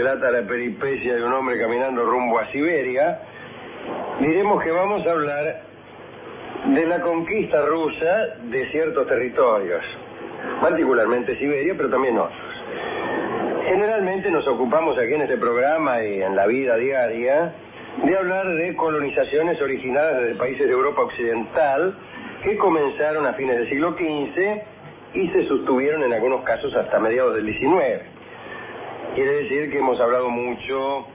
relata la peripecia de un hombre caminando rumbo a Siberia, diremos que vamos a hablar de la conquista rusa de ciertos territorios, particularmente Siberia, pero también otros. Generalmente nos ocupamos aquí en este programa y en la vida diaria de hablar de colonizaciones originadas desde países de Europa Occidental que comenzaron a fines del siglo XV y se sostuvieron en algunos casos hasta mediados del XIX. Quiere decir que hemos hablado mucho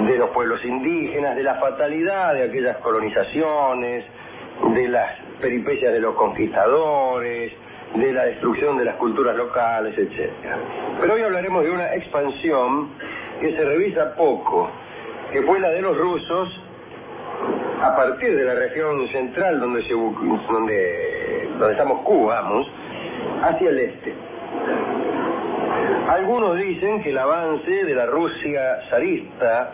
de los pueblos indígenas, de la fatalidad de aquellas colonizaciones, de las peripecias de los conquistadores, de la destrucción de las culturas locales, etc. Pero hoy hablaremos de una expansión que se revisa poco, que fue la de los rusos a partir de la región central donde está Moscú, vamos, hacia el este. Algunos dicen que el avance de la Rusia zarista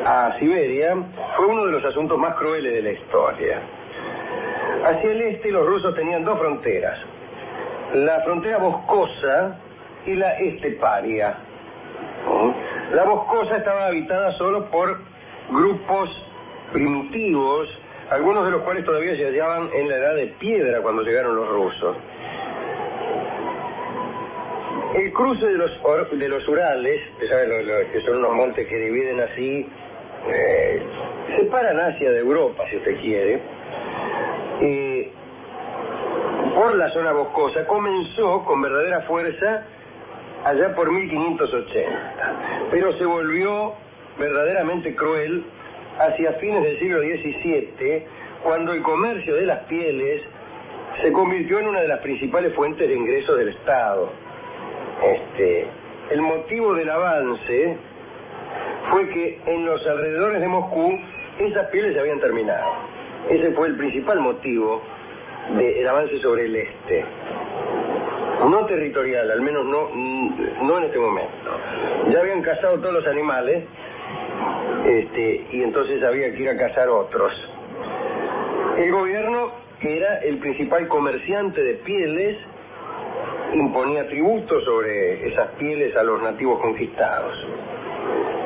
a Siberia fue uno de los asuntos más crueles de la historia. Hacia el este los rusos tenían dos fronteras, la frontera boscosa y la esteparia. La boscosa estaba habitada solo por grupos primitivos, algunos de los cuales todavía se hallaban en la edad de piedra cuando llegaron los rusos. El cruce de los Urales, ¿saben que son unos montes que dividen así, separan Asia de Europa, si usted quiere? Por la zona boscosa comenzó con verdadera fuerza allá por 1580, pero se volvió verdaderamente cruel hacia fines del siglo XVII, cuando el comercio de las pieles se convirtió en una de las principales fuentes de ingresos del Estado. El motivo del avance fue que en los alrededores de Moscú esas pieles se habían terminado. Ese fue el principal motivo del avance sobre el este. No territorial, al menos no en este momento. Ya habían cazado todos los animales, y entonces había que ir a cazar otros. El gobierno, que era el principal comerciante de pieles, imponía tributos sobre esas pieles a los nativos conquistados.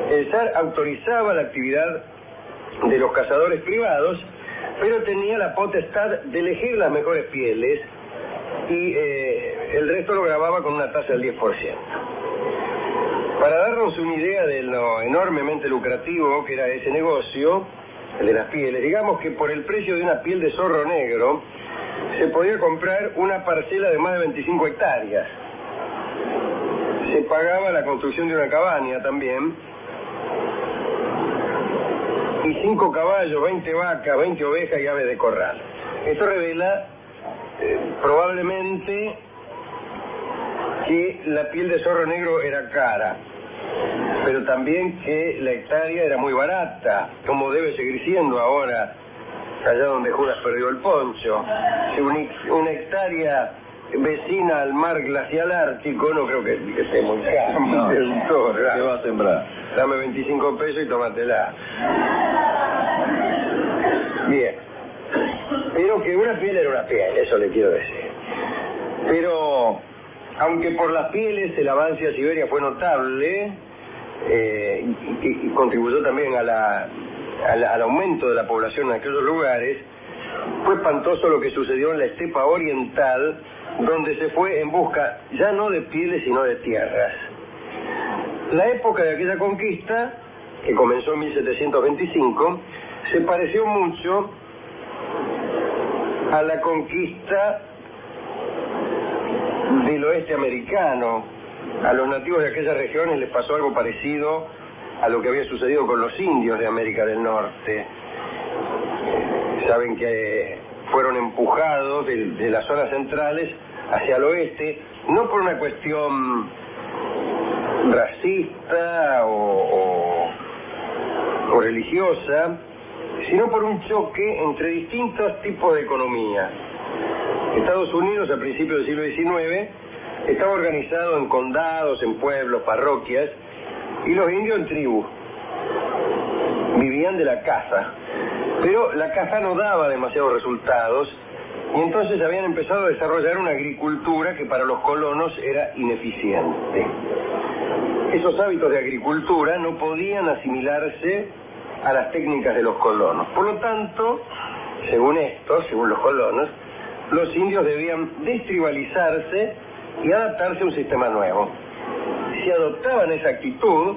El zar autorizaba la actividad de los cazadores privados, pero tenía la potestad de elegir las mejores pieles y el resto lo grababa con una tasa del 10%. Para darnos una idea de lo enormemente lucrativo que era ese negocio, el de las pieles, digamos que por el precio de una piel de zorro negro se podía comprar una parcela de más de 25 hectáreas. Se pagaba la construcción de una cabaña también, y 5 caballos, 20 vacas, 20 ovejas y aves de corral. Esto revela probablemente que la piel de zorro negro era cara, pero también que la hectárea era muy barata, como debe seguir siendo ahora allá donde Judas perdió el poncho. Si una hectárea vecina al mar glacial ártico, no creo que esté muy caro. No, ¿qué va a sembrar? Dame 25 pesos y tómatela. Bien. Pero que una piel era una piel, eso le quiero decir. Pero, aunque por las pieles el avance a Siberia fue notable, y contribuyó también al aumento de la población en aquellos lugares, fue espantoso lo que sucedió en la estepa oriental, donde se fue en busca ya no de pieles sino de tierras. La época de aquella conquista, que comenzó en 1725, se pareció mucho a la conquista del oeste americano. A los nativos de aquellas regiones les pasó algo parecido a lo que había sucedido con los indios de América del Norte. Saben que fueron empujados de las zonas centrales hacia el oeste, no por una cuestión racista o religiosa, sino por un choque entre distintos tipos de economía. Estados Unidos, a principios del siglo XIX, estaba organizado en condados, en pueblos, parroquias, y los indios en tribus. Vivían de la caza, pero la caza no daba demasiados resultados, y entonces habían empezado a desarrollar una agricultura que para los colonos era ineficiente. esos hábitos de agricultura no podían asimilarse a las técnicas de los colonos. Por lo tanto, según los colonos, los indios debían destribalizarse y adaptarse a un sistema nuevo. Si adoptaban esa actitud,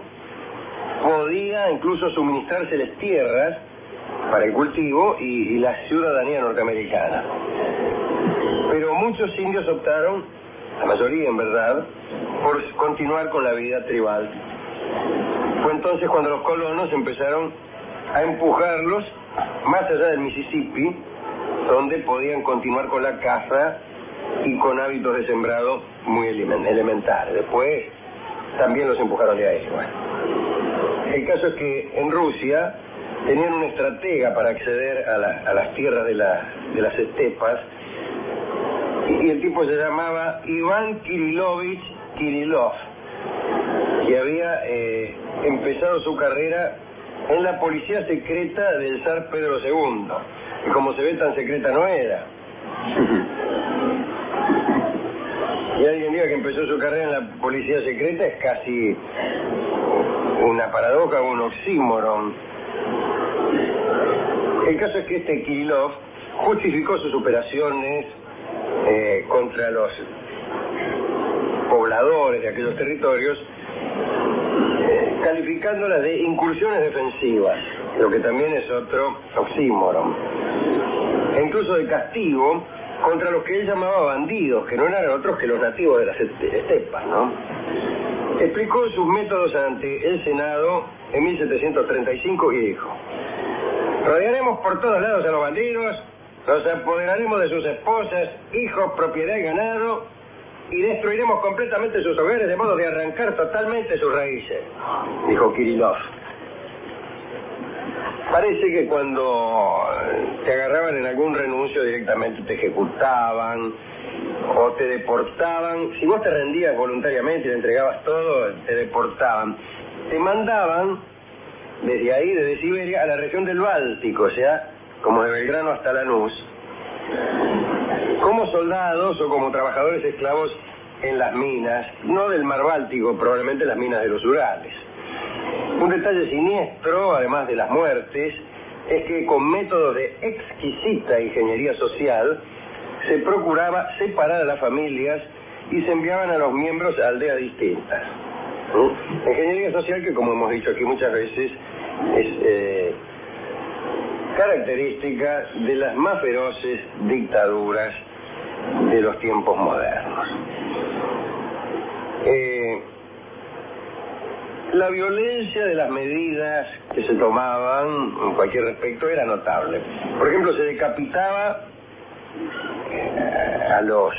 podía incluso suministrárseles tierras para el cultivo y la ciudadanía norteamericana. Pero muchos indios optaron, la mayoría en verdad, por continuar con la vida tribal. Fue entonces cuando los colonos empezaron a empujarlos más allá del Mississippi, donde podían continuar con la caza y con hábitos de sembrado muy elementales. Después también los empujaron de ahí. Bueno, el caso es que en Rusia tenían un estratega para acceder a las tierras de las estepas, y el tipo se llamaba Iván Kirilovich Kirillov, y había empezado su carrera en la policía secreta del zar Pedro II, y como se ve tan secreta no era. Y alguien diga que empezó su carrera en la policía secreta es casi una paradoja o un oxímoron. El caso es que este Kirillov justificó sus operaciones contra los pobladores de aquellos territorios, calificándolas de incursiones defensivas, lo que también es otro oxímoron, e incluso de castigo contra los que él llamaba bandidos, que no eran otros que los nativos de las estepas, ¿no? Explicó sus métodos ante el Senado en 1735 y dijo: rodearemos por todos lados a los bandidos, los apoderaremos de sus esposas, hijos, propiedad y ganado, y destruiremos completamente sus hogares de modo de arrancar totalmente sus raíces, dijo Kirillov. Parece que cuando te agarraban en algún renuncio directamente te ejecutaban o te deportaban. Si vos te rendías voluntariamente y le entregabas todo, te deportaban. Te mandaban desde ahí, desde Siberia, a la región del Báltico, o sea, como de Belgrano hasta Lanús, como soldados o como trabajadores esclavos en las minas, no del mar Báltico, probablemente las minas de los Urales. Un detalle siniestro, además de las muertes, es que con métodos de exquisita ingeniería social se procuraba separar a las familias y se enviaban a los miembros a aldeas distintas. Ingeniería social que, como hemos dicho aquí muchas veces, es característica de las más feroces dictaduras de los tiempos modernos. La violencia de las medidas que se tomaban en cualquier respecto era notable. Por ejemplo, se decapitaba a los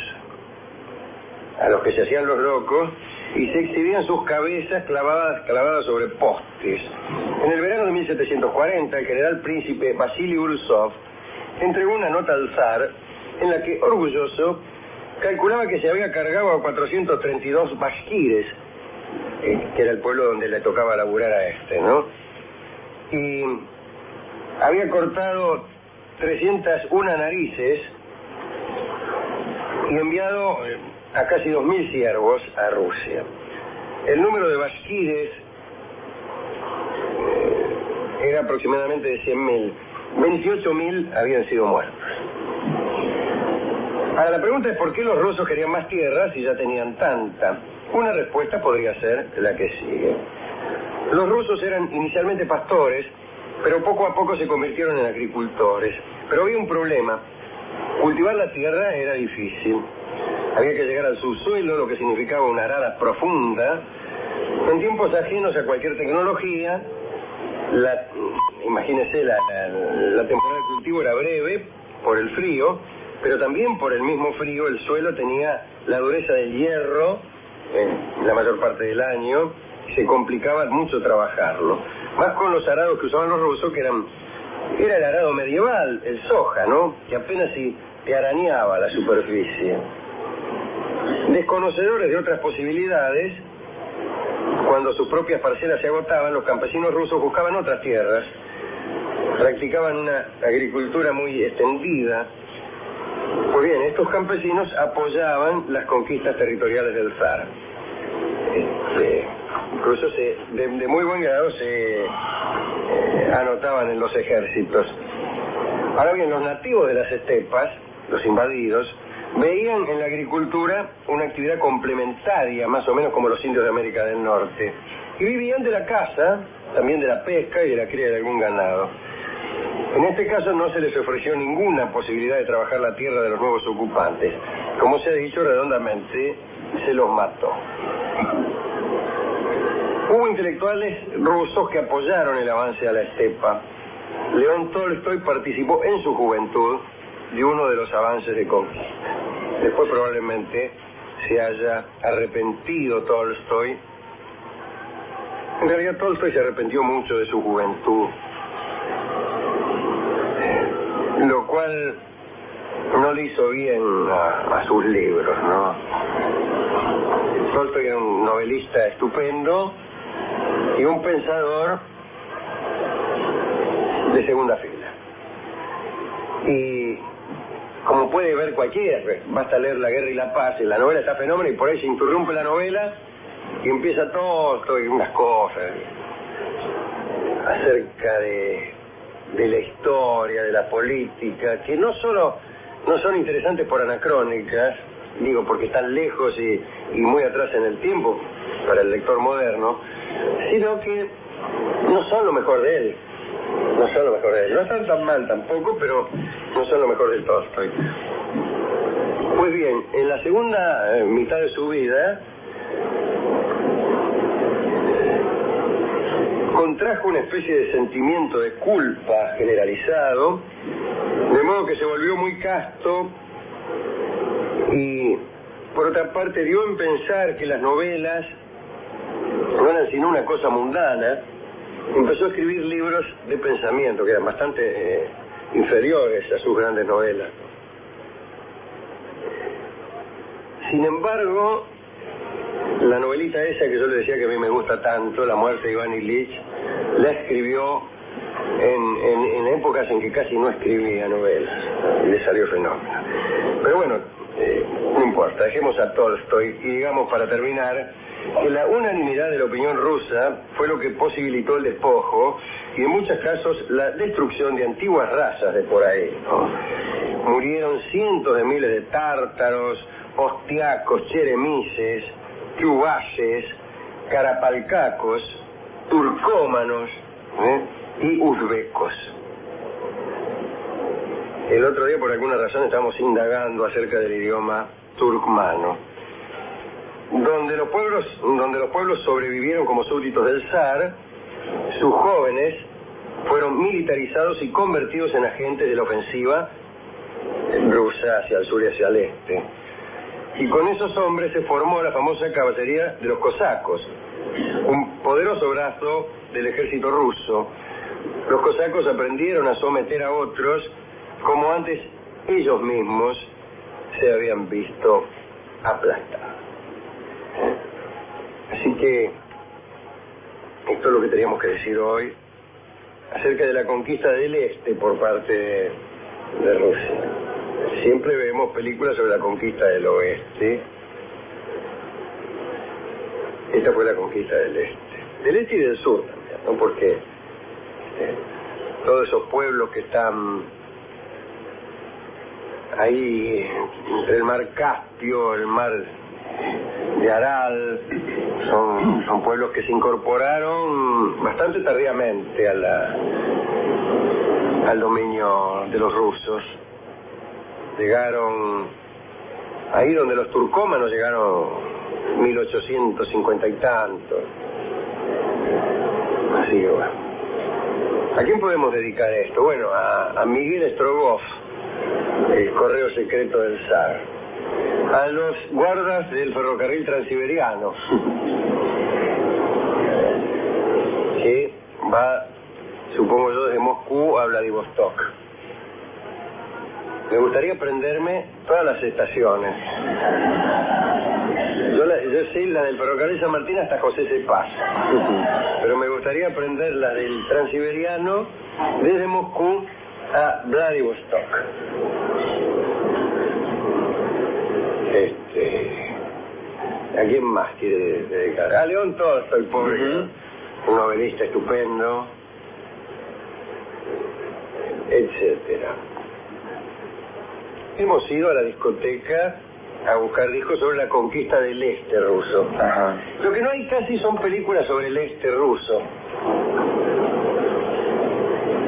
que se hacían los locos y se exhibían sus cabezas clavadas sobre postes. En el verano de 1740, el general príncipe Vasily Ulsov entregó una nota al zar en la que, orgulloso, calculaba que se había cargado a 432 bashkires, que era el pueblo donde le tocaba laburar a este, ¿no? Y había cortado 301 narices y enviado a casi 2.000 siervos a Rusia. El número de bashkires era aproximadamente de 100.000. 28.000 habían sido muertos. Ahora, la pregunta es: ¿por qué los rusos querían más tierra si ya tenían tanta? Una respuesta podría ser la que sigue. Los rusos eran inicialmente pastores, pero poco a poco se convirtieron en agricultores. Pero había un problema: cultivar la tierra era difícil. Había que llegar al subsuelo, lo que significaba una arada profunda. En tiempos ajenos a cualquier tecnología, imagínese, la temporada de cultivo era breve por el frío, pero también por el mismo frío el suelo tenía la dureza del hierro en la mayor parte del año, y se complicaba mucho trabajarlo. Más con los arados que usaban los rusos, que era el arado medieval, el soja, ¿no? Que apenas si te arañaba la superficie. Desconocedores de otras posibilidades, cuando sus propias parcelas se agotaban, los campesinos rusos buscaban otras tierras, practicaban una agricultura muy extendida. Pues bien, estos campesinos apoyaban las conquistas territoriales del zar. Incluso de muy buen grado se anotaban en los ejércitos. Ahora bien, los nativos de las estepas, los invadidos, veían en la agricultura una actividad complementaria, más o menos como los indios de América del Norte. Y vivían de la caza, también de la pesca y de la cría de algún ganado. En este caso no se les ofreció ninguna posibilidad de trabajar la tierra de los nuevos ocupantes. Como se ha dicho redondamente, se los mató. Hubo intelectuales rusos que apoyaron el avance a la estepa. León Tolstoy participó en su juventud de uno de los avances de conquista. Después probablemente se haya arrepentido Tolstoy. En realidad Tolstoy se arrepintió mucho de su juventud, lo cual no le hizo bien a sus libros, ¿no? Tolstoy era un novelista estupendo y un pensador de segunda fila. Y como puede ver cualquiera, basta leer La Guerra y la Paz, en la novela está fenómeno y por ahí se interrumpe la novela y empieza todo y unas cosas acerca de la historia, de la política, que no solo no son interesantes por anacrónicas, digo porque están lejos y muy atrás en el tiempo para el lector moderno, sino que no son lo mejor de él. No son lo mejor de él. No están tan mal tampoco, pero no son lo mejor de Tolstoy. Pues bien, en la segunda mitad de su vida contrajo una especie de sentimiento de culpa generalizado, de modo que se volvió muy casto y, por otra parte, dio en pensar que las novelas no eran sino una cosa mundana. Empezó a escribir libros de pensamiento que eran bastante inferiores a sus grandes novelas. Sin embargo, la novelita esa que yo le decía que a mí me gusta tanto, La muerte de Iván Ilich, la escribió en épocas en que casi no escribía novelas. Y le salió fenómeno. Pero bueno, no importa, dejemos a Tolstoy y digamos para terminar que la unanimidad de la opinión rusa fue lo que posibilitó el despojo y en muchos casos la destrucción de antiguas razas de por ahí, ¿no? Murieron cientos de miles de tártaros, ostiacos, cheremises, chuvashes, carapalcacos, turcómanos y uzbecos. El otro día por alguna razón estábamos indagando acerca del idioma turcmano, donde los pueblos sobrevivieron como súbditos del zar. Sus jóvenes fueron militarizados y convertidos en agentes de la ofensiva rusa hacia el sur y hacia el este. Y con esos hombres se formó la famosa caballería de los cosacos, un poderoso brazo del ejército ruso. Los cosacos aprendieron a someter a otros como antes ellos mismos se habían visto aplastados. Así que esto es lo que teníamos que decir hoy acerca de la conquista del este por parte de Rusia. Siempre vemos películas sobre la conquista del oeste. Esta fue la conquista del este y del sur también, ¿no? Porque todos esos pueblos que están ahí entre el mar Caspio, el mar de Aral, son pueblos que se incorporaron bastante tardíamente al dominio de los rusos. Llegaron ahí donde los turcómanos llegaron 1850 y tanto. Así que bueno. ¿A quién podemos dedicar esto? Bueno, a Miguel Strogoff, el correo secreto del zar. A los guardas del ferrocarril transiberiano, que va, supongo yo, desde Moscú a Vladivostok. Me gustaría aprenderme todas las estaciones. Yo sé la del ferrocarril San Martín hasta José C. Paz, pero me gustaría aprender la del transiberiano desde Moscú a Vladivostok. ¿A quién más quiere dedicar? A León Tolstoy, pobre, un novelista estupendo, etcétera. Hemos ido a la discoteca a buscar discos sobre la conquista del este ruso. Ajá. Lo que no hay casi son películas sobre el este ruso.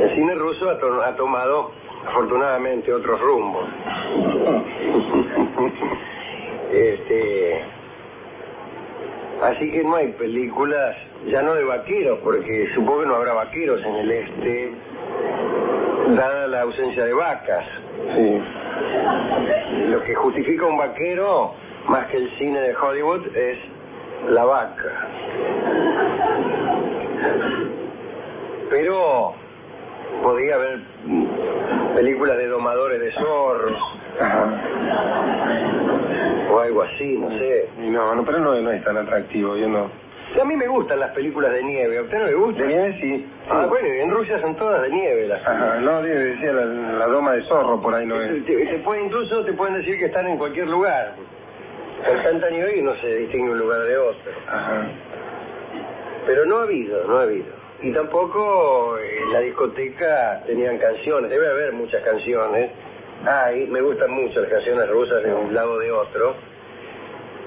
El cine ruso ha tomado, afortunadamente, otros rumbos. Así que no hay películas, ya no de vaqueros, porque supongo que no habrá vaqueros en el este, dada la ausencia de vacas. Sí. Lo que justifica un vaquero, más que el cine de Hollywood, es la vaca. Pero podría haber películas de domadores de zorros. Ajá. O algo así, no sé. No, pero no es tan atractivo, yo no. A mí me gustan las películas de nieve, ¿a usted no le gusta? ¿De nieve? Sí. Ah, bueno, en Rusia son todas de nieve las. Ajá, no, decía la doma de zorro por ahí no es. Incluso te pueden decir que están en cualquier lugar. Con tanta nieve y no se distingue un lugar de otro. Ajá. Pero no ha habido. Y tampoco en la discoteca tenían canciones, debe haber muchas canciones. Me gustan mucho las canciones rusas de un lado o de otro,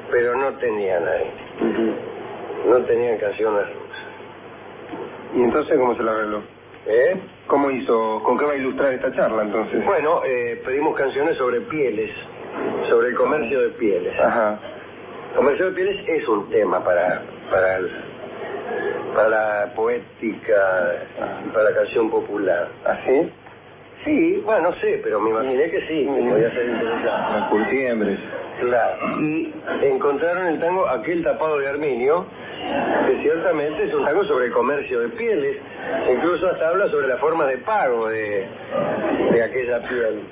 pero no tenían ahí. No tenían canciones rusas. ¿Y entonces cómo se la arregló? ¿Cómo hizo? ¿Con qué va a ilustrar esta charla entonces? Bueno, pedimos canciones sobre pieles, sobre el comercio de pieles. Ajá. El comercio de pieles es un tema para la poética, para la canción popular. ¿Así? Sí, bueno, no sé, pero me imaginé que sí, que podía ser interesante. Las curtiembres. Claro, y encontraron en el tango Aquel tapado de Arminio, que ciertamente es un tango sobre el comercio de pieles, incluso hasta habla sobre la forma de pago de aquella piel.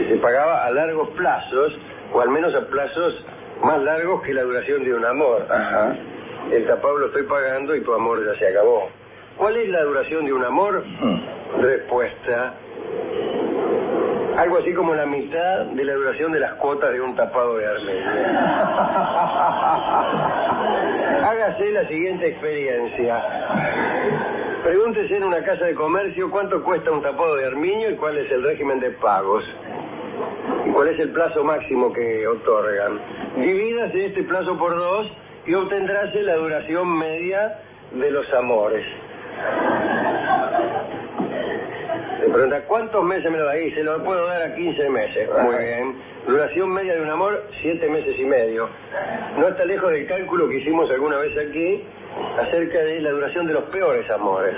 Se pagaba a largos plazos, o al menos a plazos más largos que la duración de un amor. Ajá. El tapado lo estoy pagando y tu amor ya se acabó. ¿Cuál es la duración de un amor? Respuesta: algo así como la mitad de la duración de las cuotas de un tapado de Armenia. Hágase la siguiente experiencia. Pregúntese en una casa de comercio cuánto cuesta un tapado de armiño y cuál es el régimen de pagos. Y cuál es el plazo máximo que otorgan. Divídase este plazo por 2 y obtendrás la duración media de los amores. Se pregunta, ¿cuántos meses me lo da? Y se lo puedo dar a 15 meses. Muy bien. Duración media de un amor, 7 meses y medio. No está lejos del cálculo que hicimos alguna vez aquí acerca de la duración de los peores amores.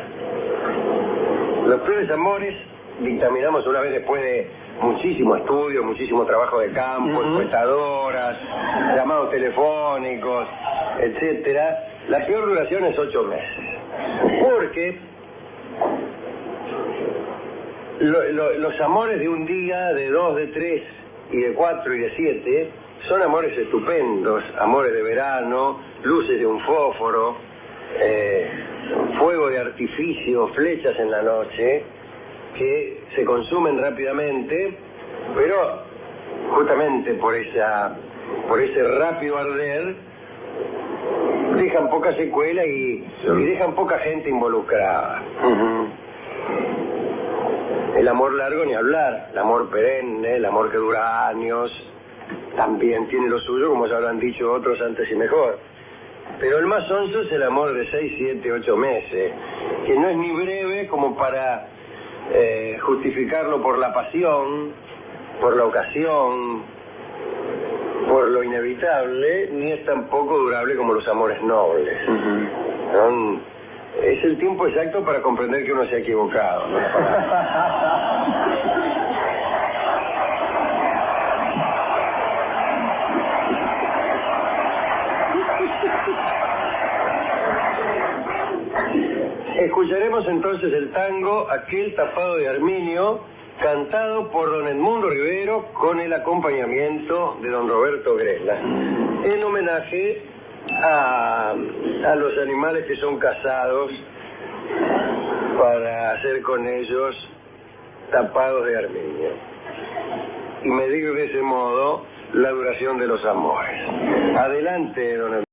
Los peores amores dictaminamos una vez después de muchísimo estudio, muchísimo trabajo de campo, encuestadoras, llamados telefónicos, etcétera. La peor duración es 8 meses. Porque los amores de un día, de 2, de 3, y de 4 y de 7, son amores estupendos, amores de verano, luces de un fósforo, fuego de artificio, flechas en la noche, que se consumen rápidamente, pero justamente por ese rápido arder, dejan poca secuela y dejan poca gente involucrada. El amor largo ni hablar, el amor perenne, el amor que dura años, también tiene lo suyo, como ya habrán dicho otros antes y mejor. Pero el más sonso es el amor de 6, 7, 8 meses, que no es ni breve como para justificarlo por la pasión, por la ocasión, por lo inevitable, ni es tampoco durable como los amores nobles. Es el tiempo exacto para comprender que uno se ha equivocado, ¿no? Escucharemos entonces el tango Aquel tapado de Arminio, cantado por don Edmundo Rivero con el acompañamiento de don Roberto Grela, en homenaje a los animales que son cazados para hacer con ellos tapados de armiño. Y medir de ese modo la duración de los amores. Adelante, don